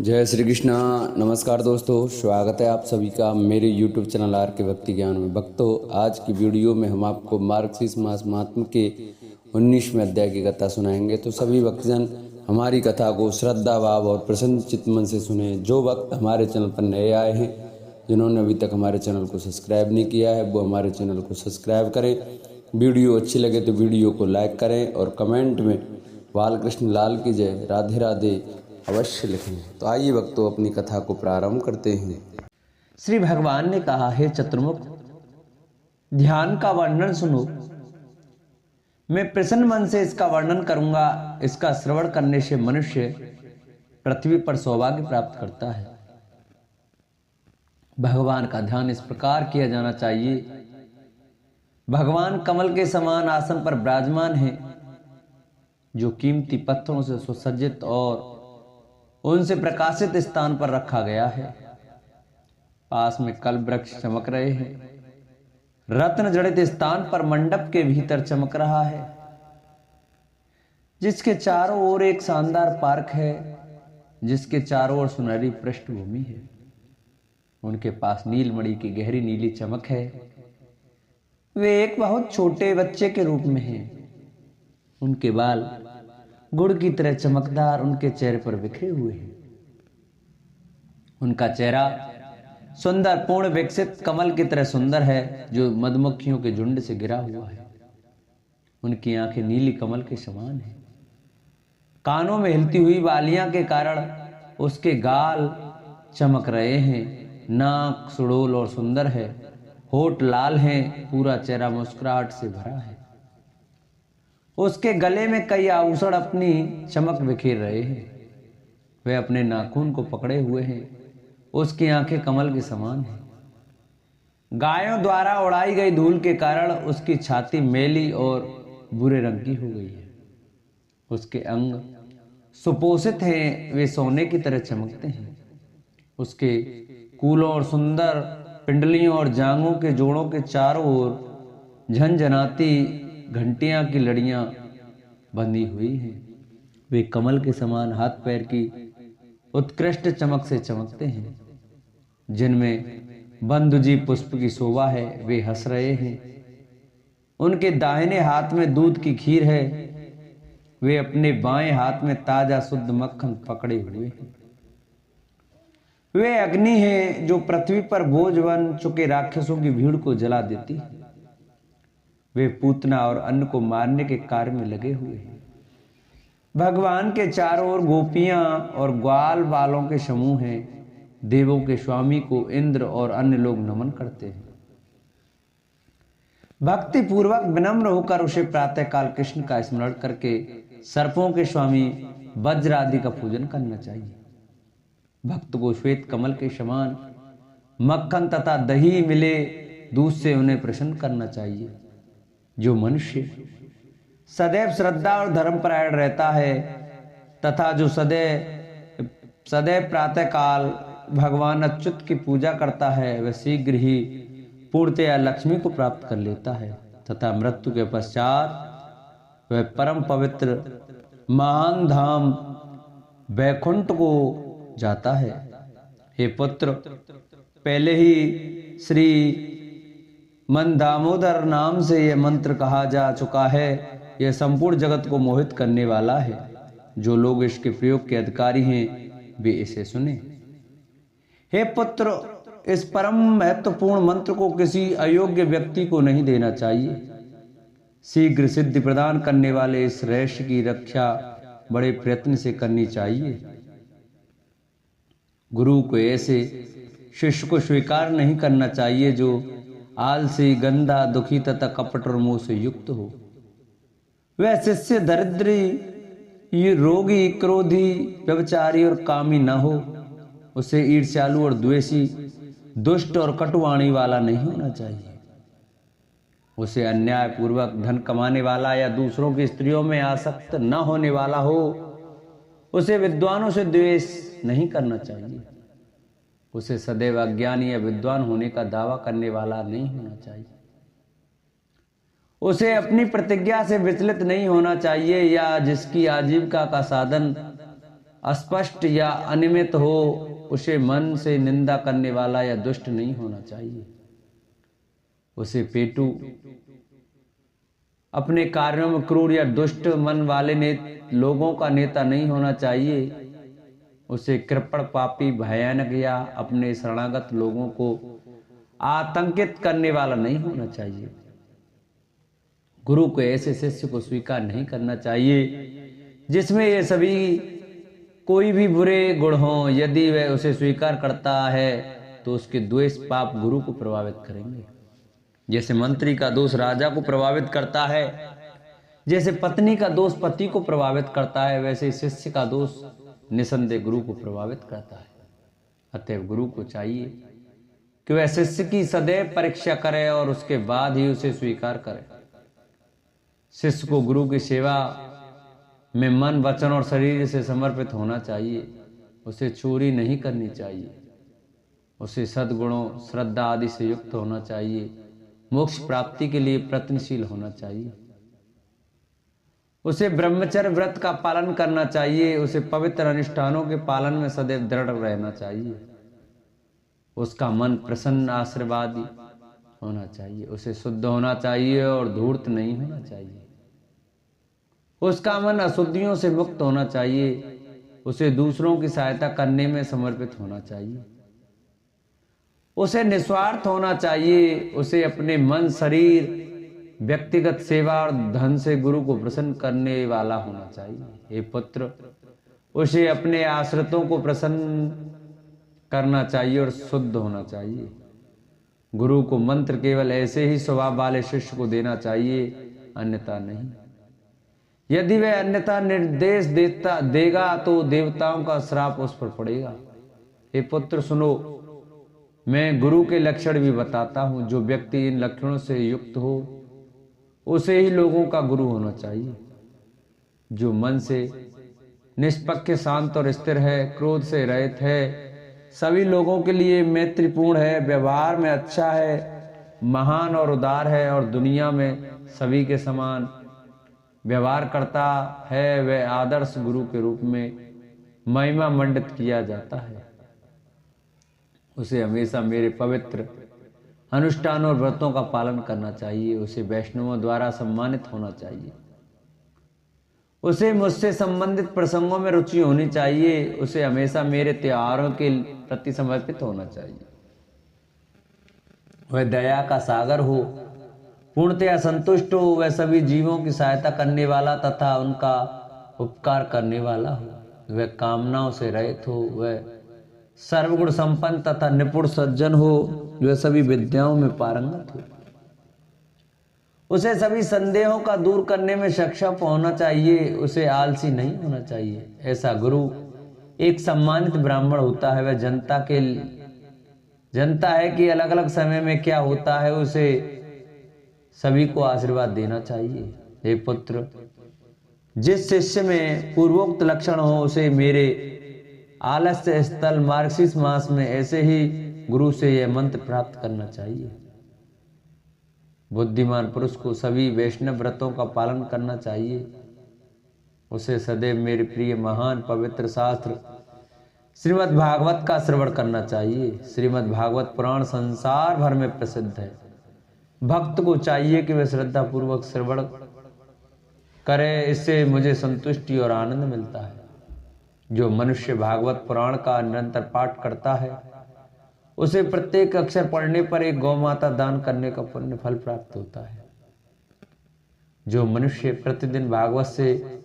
जय श्री कृष्णा। नमस्कार दोस्तों, स्वागत है आप सभी का मेरे YouTube चैनल आर के भक्ति ज्ञान में। भक्तों, आज की वीडियो में हम आपको मार्गशीर्ष मास महात्म्य के 19वें अध्याय की कथा सुनाएंगे। तो सभी भक्तजन हमारी कथा को श्रद्धा भाव और प्रसन्न चित्त मन से सुने। जो भक्त हमारे चैनल पर नए आए हैं, जिन्होंने अभी तक हमारे चैनल को सब्सक्राइब नहीं किया है, वो हमारे चैनल को सब्सक्राइब करें। वीडियो अच्छी लगे तो वीडियो को लाइक करें और कमेंट में बालकृष्ण लाल की जय, राधे राधे अवश्य लिखें। तो आइए भक्तों, अपनी कथा को प्रारंभ करते हैं। श्री भगवान ने कहा, हे चतुर्मुख, ध्यान का वर्णन सुनो। मैं प्रसन्न मन से इसका वर्णन करूंगा। इसका श्रवण करने से मनुष्य पृथ्वी पर सौभाग्य प्राप्त करता है। भगवान का ध्यान इस प्रकार किया जाना चाहिए। भगवान कमल के समान आसन पर विराजमान है, जो कीमती पत्थरों से सुसज्जित और उनसे प्रकाशित स्थान पर रखा गया है। पास में कल्प वृक्ष चमक रहे हैं। रत्न जड़ित स्थान पर मंडप के भीतर चमक रहा है, जिसके चारों ओर एक शानदार पार्क है, जिसके चारों ओर सुनहरी पृष्ठभूमि है। उनके पास नीलमणि की गहरी नीली चमक है। वे एक बहुत छोटे बच्चे के रूप में हैं। उनके बाल गुड़ की तरह चमकदार उनके चेहरे पर बिखरे हुए हैं। उनका चेहरा सुंदर, पूर्ण विकसित कमल की तरह सुंदर है, जो मधुमक्खियों के झुंड से घिरा हुआ है। उनकी आंखें नीली कमल के समान हैं। कानों में हिलती हुई बालियां के कारण उसके गाल चमक रहे हैं। नाक सुडौल और सुंदर है। होठ लाल हैं। पूरा चेहरा मुस्कुराहट से भरा है। उसके गले में कई आभूषण अपनी चमक बिखेर रहे हैं। वे अपने नाखून को पकड़े हुए हैं। उसकी आंखें कमल के समान हैं। गायों द्वारा उड़ाई गई धूल के कारण उसकी छाती मैली और भूरे रंग की हो गई है। उसके अंग सुपोषित हैं। वे सोने की तरह चमकते हैं। उसके कूलों और सुंदर पिंडलियों और जांघों के जोड़ों के चारों ओर झनझनाती घंटियां की लड़ियां बंधी हुई हैं। वे कमल के समान हाथ पैर की उत्कृष्ट चमक से चमकते हैं, जिनमें बंधुजी पुष्प की शोभा है। वे हंस रहे हैं। उनके दाहिने हाथ में दूध की खीर है। वे अपने बाएं हाथ में ताजा शुद्ध मक्खन पकड़े हुए हैं। वे अग्नि हैं, जो पृथ्वी पर बोझ बन चुके राक्षसों की भीड़ को जला देती है। वे पूतना और अन्न को मारने के कार्य में लगे हुए हैं। भगवान के चारों ओर गोपियां और ग्वाल बालों के समूह हैं। देवों के स्वामी को इंद्र और अन्य लोग नमन करते हैं। भक्ति पूर्वक विनम्र होकर उसे प्रातःकाल कृष्ण का स्मरण करके सर्पों के स्वामी वज्र आदि का पूजन करना चाहिए। भक्त को श्वेत कमल के समान मक्खन तथा दही मिले दूध से उन्हें प्रसन्न करना चाहिए। जो मनुष्य सदैव श्रद्धा और धर्मपरायण रहता है तथा जो सदैव प्रातःकाल भगवान अच्युत की पूजा करता है, वह शीघ्र ही पूर्णतया लक्ष्मी को प्राप्त कर लेता है तथा मृत्यु के पश्चात वह परम पवित्र महान धाम वैकुंठ को जाता है। हे पुत्र, पहले ही श्री मन दामोदर नाम से यह मंत्र कहा जा चुका है। यह संपूर्ण जगत को मोहित करने वाला है। जो लोग इसके प्रयोग के अधिकारी हैं, वे इसे सुने। हे पुत्र, इस परम महत्वपूर्ण मंत्र को किसी अयोग्य व्यक्ति को नहीं देना चाहिए। शीघ्र सिद्धि प्रदान करने वाले इस रहस्य की रक्षा बड़े प्रयत्न से करनी चाहिए। गुरु को ऐसे शिष्य को स्वीकार नहीं करना चाहिए जो आलसी, गंदा, दुखी तथा कपट और मोह से युक्त हो। वह शिष्य दरिद्री, ये रोगी, क्रोधी, व्यभिचारी और कामी न हो। उसे ईर्ष्यालु और द्वेषी, दुष्ट और कटुवाणी वाला नहीं होना चाहिए। उसे अन्याय पूर्वक धन कमाने वाला या दूसरों की स्त्रियों में आसक्त न होने वाला हो। उसे विद्वानों से द्वेष नहीं करना चाहिए। उसे सदैव अज्ञानी या विद्वान होने का दावा करने वाला नहीं होना चाहिए। उसे अपनी प्रतिज्ञा से विचलित नहीं होना चाहिए या जिसकी आजीविका का साधन अस्पष्ट या अनियमित हो, उसे मन से निंदा करने वाला या दुष्ट नहीं होना चाहिए। उसे पेटू, अपने कार्यों में क्रूर या दुष्ट मन वाले लोगों का नेता नहीं होना चाहिए। उसे कृपण, पापी, भयानक या अपने शरणागत लोगों को आतंकित करने वाला नहीं होना चाहिए। गुरु को ऐसे शिष्य को स्वीकार नहीं करना चाहिए जिसमें ये सभी कोई भी बुरे गुण हों। यदि वह उसे स्वीकार करता है तो उसके द्वेष पाप गुरु को प्रभावित करेंगे। जैसे मंत्री का दोष राजा को प्रभावित करता है, जैसे पत्नी का दोष पति को प्रभावित करता है, वैसे शिष्य का दोष निसंदेह गुरु को प्रभावित करता है। अतएव गुरु को चाहिए कि वह शिष्य की सदैव परीक्षा करे और उसके बाद ही उसे स्वीकार करे। शिष्य को गुरु की सेवा में मन, वचन और शरीर से समर्पित होना चाहिए। उसे चोरी नहीं करनी चाहिए। उसे सद्गुणों, श्रद्धा आदि से युक्त होना चाहिए। मोक्ष प्राप्ति के लिए प्रयत्नशील होना चाहिए। उसे ब्रह्मचर्य व्रत का पालन करना चाहिए। उसे पवित्र अनुष्ठानों के पालन में सदैव दृढ़ रहना चाहिए। उसका मन प्रसन्न, आशीर्वादी होना चाहिए। उसे शुद्ध होना चाहिए और धूर्त नहीं होना चाहिए। उसका मन अशुद्धियों से मुक्त होना चाहिए। उसे दूसरों की सहायता करने में समर्पित होना चाहिए। उसे निस्वार्थ होना चाहिए। उसे अपने मन, शरीर, व्यक्तिगत सेवा और धन से गुरु को प्रसन्न करने वाला होना चाहिए। हे पुत्र, उसे अपने आश्रितों को प्रसन्न करना चाहिए और शुद्ध होना चाहिए। गुरु को मंत्र केवल ऐसे ही स्वभाव वाले शिष्य को देना चाहिए, अन्यथा नहीं। यदि वह अन्यथा निर्देश देगा तो देवताओं का श्राप उस पर पड़ेगा। हे पुत्र सुनो, मैं गुरु के लक्षण भी बताता हूं। जो व्यक्ति इन लक्षणों से युक्त हो उसे ही लोगों का गुरु होना चाहिए। जो मन से निष्पक्ष, शांत और स्थिर है, क्रोध से रहित है, सभी लोगों के लिए मैत्रीपूर्ण है, व्यवहार में अच्छा है, महान और उदार है और दुनिया में सभी के समान व्यवहार करता है, वह आदर्श गुरु के रूप में महिमा मंडित किया जाता है। उसे हमेशा मेरे पवित्र अनुष्ठान और व्रतों का पालन करना चाहिए। उसे वैष्णवों द्वारा सम्मानित होना चाहिए। उसे मुझसे संबंधित प्रसंगों में रुचि होनी चाहिए। उसे हमेशा मेरे त्योहारों के प्रति समर्पित होना चाहिए। वह दया का सागर हो, पूर्णतया संतुष्ट हो, वह सभी जीवों की सहायता करने वाला तथा उनका उपकार करने वाला हो, वह कामनाओं से रहित हो, वह सर्वगुण संपन्न तथा निपुण सज्जन हो, वह सभी विद्याओं में पारंगत हो। उसे सभी संदेहों का दूर करने में सक्षम होना चाहिए। उसे आलसी नहीं होना चाहिए। ऐसा गुरु एक सम्मानित ब्राह्मण होता है। वह जनता है कि अलग अलग समय में क्या होता है। उसे सभी को आशीर्वाद देना चाहिए। हे पुत्र, जिस शिष्य में पूर्वोक्त लक्षण हो उसे मेरे आलस्य स्थल मार्गशीर्ष मास में ऐसे ही गुरु से यह मंत्र प्राप्त करना चाहिए। बुद्धिमान पुरुष को सभी वैष्णव व्रतों का पालन करना चाहिए। उसे सदैव मेरे प्रिय महान पवित्र शास्त्र श्रीमद् भागवत का श्रवण करना चाहिए। श्रीमद् भागवत पुराण संसार भर में प्रसिद्ध है। भक्त को चाहिए कि वह श्रद्धा पूर्वक श्रवण करे। इससे मुझे संतुष्टि और आनंद मिलता है। जो मनुष्य भागवत पुराण का निरंतर पाठ करता है उसे प्रत्येक अक्षर पढ़ने पर एक गौ माता दान करने का पुण्य फल प्राप्त होता है। जो मनुष्य प्रतिदिन भागवत से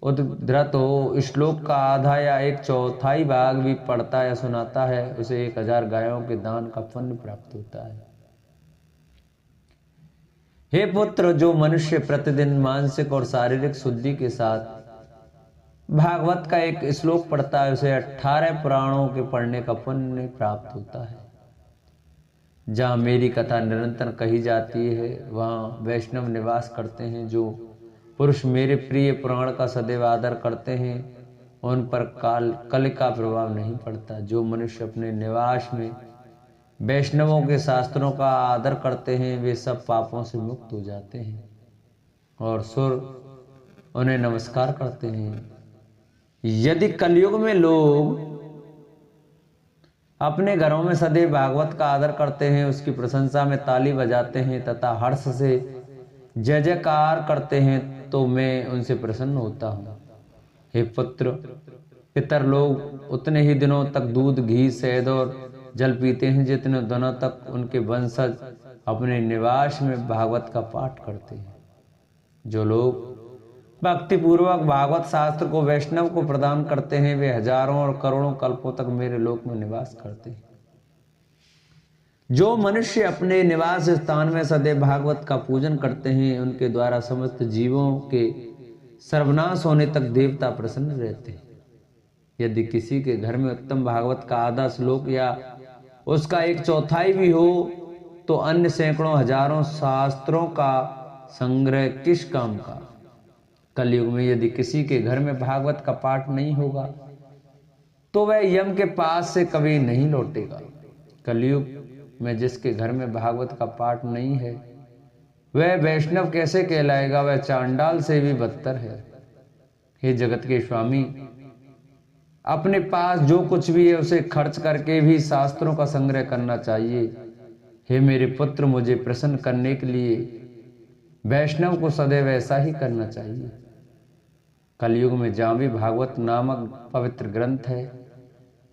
उद्धृत हो श्लोक का आधा या 1/4 भाग भी पढ़ता या सुनाता है उसे 1000 गायों के दान का पुण्य प्राप्त होता है। हे पुत्र, जो मनुष्य प्रतिदिन मानसिक और शारीरिक शुद्धि के साथ भागवत का एक श्लोक पढ़ता है उसे 18 पुराणों के पढ़ने का पुण्य प्राप्त होता है। जहाँ मेरी कथा निरंतर कही जाती है वहाँ वैष्णव निवास करते हैं। जो पुरुष मेरे प्रिय पुराण का सदैव आदर करते हैं उन पर कल का प्रभाव नहीं पड़ता। जो मनुष्य अपने निवास में वैष्णवों के शास्त्रों का आदर करते हैं वे सब पापों से मुक्त हो जाते हैं और सुर उन्हें नमस्कार करते हैं। यदि कलयुग में लोग अपने घरों में सदैव भागवत का आदर करते हैं, उसकी प्रशंसा में ताली बजाते हैं तथा हर्ष से जय जयकार करते हैं, तो मैं उनसे प्रसन्न होता हूँ। हे पुत्र, पितर लोग उतने ही दिनों तक दूध, घी, शहद और जल पीते हैं जितने दिनों तक उनके वंशज अपने निवास में भागवत का पाठ करते हैं। जो लोग भक्ति पूर्वक भागवत शास्त्र को वैष्णव को प्रदान करते हैं, वे हजारों और करोड़ों कल्पों तक मेरे लोक में निवास करते हैं। जो मनुष्य अपने निवास स्थान में सदैव भागवत का पूजन करते हैं, उनके द्वारा समस्त जीवों के सर्वनाश होने तक देवता प्रसन्न रहते हैं। यदि किसी के घर में उत्तम भागवत का आधा श्लोक या उसका 1/4 भी हो, तो अन्य सैकड़ों हजारों शास्त्रों का संग्रह किस काम का। कलयुग में यदि किसी के घर में भागवत का पाठ नहीं होगा, तो वह यम के पास से कभी नहीं लौटेगा। कलयुग में जिसके घर में भागवत का पाठ नहीं है, वह वैष्णव कैसे कहलाएगा? वह चांडाल से भी बदतर है। हे जगत के स्वामी, अपने पास जो कुछ भी है उसे खर्च करके भी शास्त्रों का संग्रह करना चाहिए। हे मेरे पुत्र, मुझे प्रसन्न करने के लिए वैष्णव को सदैव ऐसा ही करना चाहिए। कलयुग में जहाँ भी भागवत नामक पवित्र ग्रंथ है,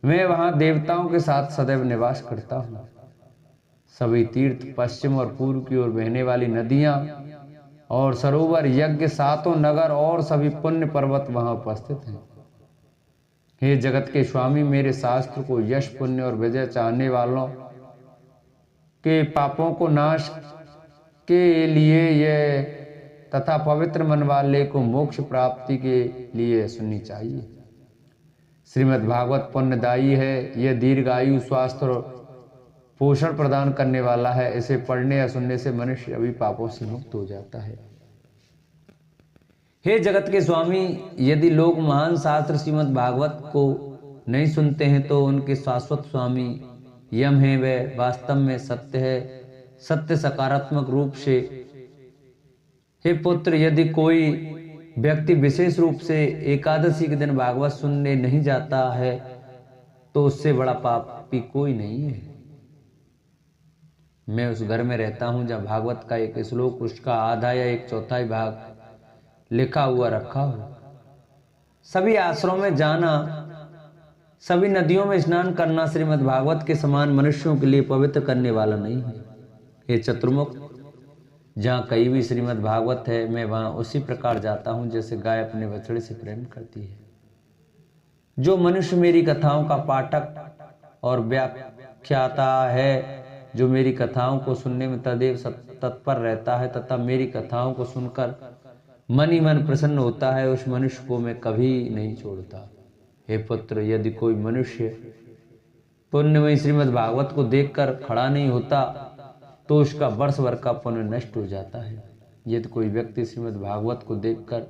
मैं वहां देवताओं के साथ सदैव निवास करता हूँ। सभी तीर्थ, पश्चिम और पूर्व की ओर बहने वाली नदियां और सरोवर, यज्ञ, सातों नगर और सभी पुण्य पर्वत वहां उपस्थित हैं। हे जगत के स्वामी, मेरे शास्त्र को यश, पुण्य और विजय चाहने वालों के पापों को नाश के लिए यह तथा पवित्र मन वाले को मोक्ष प्राप्ति के लिए सुननी चाहिए। श्रीमद् भागवत पुण्यदायी है। यह दीर्घायु, स्वास्थ्य और पोषण प्रदान करने वाला है। इसे पढ़ने या सुनने से मनुष्य अभी पापों से मुक्त हो जाता है। हे जगत के स्वामी, यदि लोग महान शास्त्र श्रीमद् भागवत को नहीं सुनते हैं, तो उनके शाश्वत स्वामी यम है, वह वास्तव में सत्य है, सत्य सकारात्मक रूप से। हे पुत्र, यदि कोई व्यक्ति विशेष रूप से एकादशी के दिन भागवत सुनने नहीं जाता है, तो उससे बड़ा पापी कोई नहीं है। मैं उस घर में रहता हूं जहां भागवत का एक श्लोक, उसका आधा या 1/4 भाग लिखा हुआ रखा हो। सभी आश्रमों में जाना, सभी नदियों में स्नान करना श्रीमद् भागवत के समान मनुष्यों के लिए पवित्र करने वाला नहीं है। हे चतुर्मुख, जहाँ कहीं भी श्रीमद् भागवत है, मैं वहां उसी प्रकार जाता हूं जैसे गाय अपने बछड़े से प्रेम करती है। जो मनुष्य मेरी कथाओं का पाठक और व्याख्याता है, जो मेरी कथाओं को सुनने में तदेव तत्पर रहता है तथा मेरी कथाओं को सुनकर मन ही मन प्रसन्न होता है, उस मनुष्य को मैं कभी नहीं छोड़ता। हे पुत्र, यदि कोई मनुष्य पुण्यमयी श्रीमद् भागवत को देखकर खड़ा नहीं होता, तो उसका वर्ष भर का पुण्य नष्ट हो जाता है। यदि कोई व्यक्ति श्रीमद् भागवत को देखकर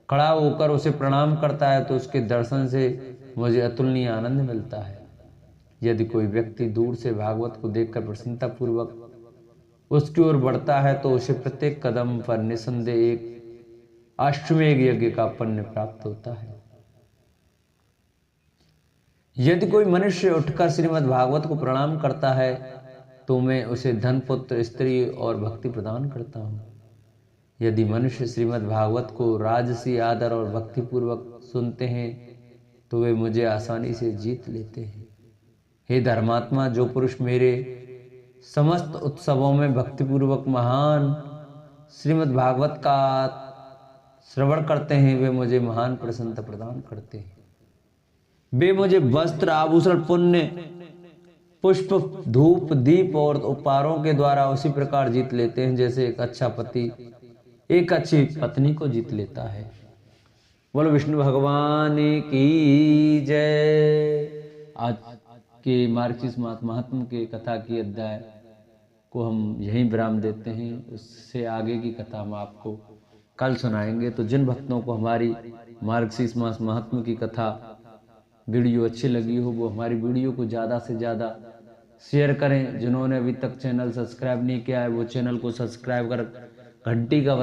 खड़ा होकर उसे प्रणाम करता है, तो उसके दर्शन से मुझे अतुलनीय आनंद मिलता है। यदि कोई व्यक्ति दूर से भागवत को देखकर प्रसन्नता पूर्वक उसकी ओर बढ़ता है, तो उसे प्रत्येक कदम पर निसंदेह एक अश्वमेध यज्ञ का पुण्य प्राप्त होता है। यदि कोई मनुष्य उठकर श्रीमद् भागवत को प्रणाम करता है, तो मैं उसे धन, पुत्र, स्त्री और भक्ति प्रदान करता हूँ। यदि मनुष्य श्रीमद् भागवत को राजसी आदर और भक्ति पूर्वक सुनते हैं, तो वे मुझे आसानी से जीत लेते हैं। हे धर्मात्मा, जो पुरुष मेरे समस्त उत्सवों में भक्तिपूर्वक महान श्रीमद् भागवत का श्रवण करते हैं, वे मुझे महान प्रसन्नता प्रदान करते हैं। वे मुझे वस्त्र, आभूषण, पुण्य, पुष्प, धूप, दीप और उपहारों के द्वारा उसी प्रकार जीत लेते हैं जैसे एक अच्छा पति एक अच्छी पत्नी को जीत लेता है। बोलो विष्णु भगवान की जय। आज के मार्क्सिस्ट महात्मा के कथा की अध्याय को हम यहीं विराम देते हैं। उससे आगे की कथा हम आपको कल सुनाएंगे। तो जिन भक्तों को हमारी मार्क्सिस्ट महात्मा की कथा वीडियो अच्छी लगी हो, वो हमारी वीडियो को ज़्यादा से ज़्यादा शेयर करें। जिन्होंने अभी तक चैनल सब्सक्राइब नहीं किया है, वो चैनल को सब्सक्राइब कर घंटी का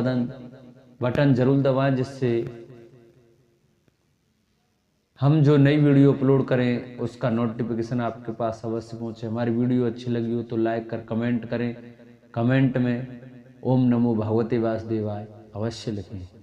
बटन जरूर दबाएं, जिससे हम जो नई वीडियो अपलोड करें उसका नोटिफिकेशन आपके पास अवश्य पहुंचे। हमारी वीडियो अच्छी लगी हो तो लाइक कर कमेंट करें, कमेंट में ओम नमो भगवते वासुदेवाय अवश्य लिखें।